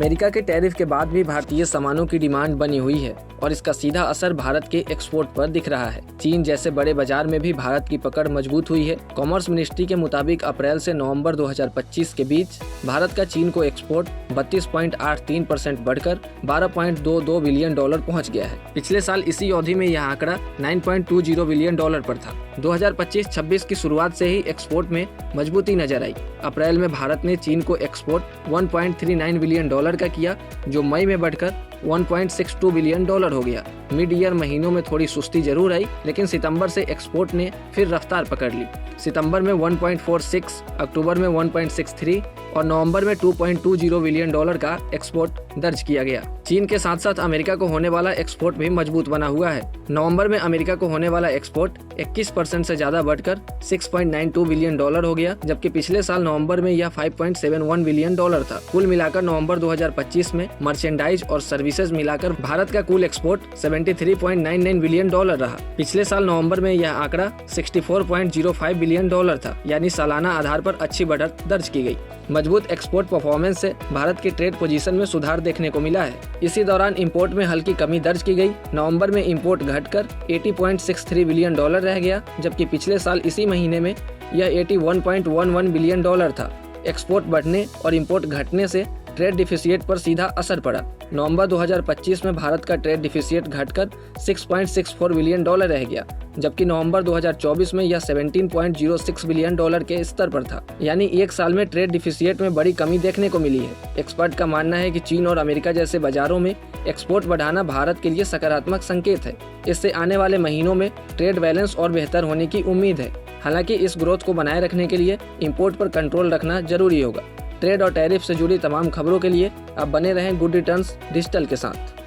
America के tariff के बाद भी भारतीय सामानों की डिमांड बनी हुई है और इसका सीधा असर भारत के एक्सपोर्ट पर दिख रहा है। चीन जैसे बड़े बाजार में भी भारत की पकड़ मजबूत हुई है। कॉमर्स मिनिस्ट्री के मुताबिक अप्रैल से नवंबर 2025 के बीच भारत का चीन को एक्सपोर्ट 32.83% बढ़कर $12.22 बिलियन पहुंच गया है। पिछले साल इसी अवधि में यह आंकड़ा $9.20 बिलियन पर था। 2025-26 की शुरुआत से ही एक्सपोर्ट में मजबूती नजर आई। अप्रैल में भारत ने चीन को एक्सपोर्ट 1.39 बिलियन डॉलर का किया, जो मई में बढ़कर 1.62 बिलियन डॉलर हो गया। मिड ईयर महीनों में थोड़ी सुस्ती जरूर आई, लेकिन सितंबर से एक्सपोर्ट ने फिर रफ्तार पकड़ ली। सितंबर में 1.46, अक्टूबर में 1.63 और नवंबर में 2.20 बिलियन डॉलर का एक्सपोर्ट दर्ज किया गया। चीन के साथ साथ अमेरिका को होने वाला एक्सपोर्ट भी मजबूत बना हुआ है। नवंबर में अमेरिका को होने वाला एक्सपोर्ट 21% से ज्यादा बढ़कर 6.92 बिलियन डॉलर हो गया, जबकि पिछले साल नवंबर में यह 5.71 बिलियन डॉलर था। कुल मिलाकर नवंबर 2025 में मर्चेंडाइज और सर्विसेज मिलाकर भारत का कुल एक्सपोर्ट 73.99 बिलियन डॉलर रहा। पिछले साल नवंबर में यह आंकड़ा 64.05 बिलियन डॉलर था, यानी सालाना आधार पर अच्छी बढ़त दर्ज की गई। मजबूत एक्सपोर्ट परफॉर्मेंस से भारत की ट्रेड पोजीशन में सुधार देखने को मिला है। इसी दौरान इंपोर्ट में हल्की कमी दर्ज की गई। नवंबर में इंपोर्ट घटकर 80.63 बिलियन डॉलर रह गया, जबकि पिछले साल इसी महीने में यह 81.11 बिलियन डॉलर था। एक्सपोर्ट बढ़ने और इंपोर्ट घटने से ट्रेड डिफिसिट पर सीधा असर पड़ा। नवंबर 2025 में भारत का ट्रेड डिफिसिट घटकर 6.64 बिलियन डॉलर रह गया, जबकि नवंबर 2024 में यह 17.06 बिलियन डॉलर के स्तर पर था। यानी एक साल में ट्रेड डिफिसिट में बड़ी कमी देखने को मिली है। एक्सपर्ट का मानना है कि चीन और अमेरिका जैसे बाजारों में एक्सपोर्ट बढ़ाना भारत के लिए सकारात्मक संकेत है। इससे आने वाले महीनों में ट्रेड बैलेंस और बेहतर होने की उम्मीद है। हालांकि इस ग्रोथ को बनाए रखने के लिए इंपोर्ट पर कंट्रोल रखना जरूरी होगा। ट्रेड और टैरिफ से जुड़ी तमाम खबरों के लिए आप बने रहें गुड रिटर्न्स डिजिटल के साथ।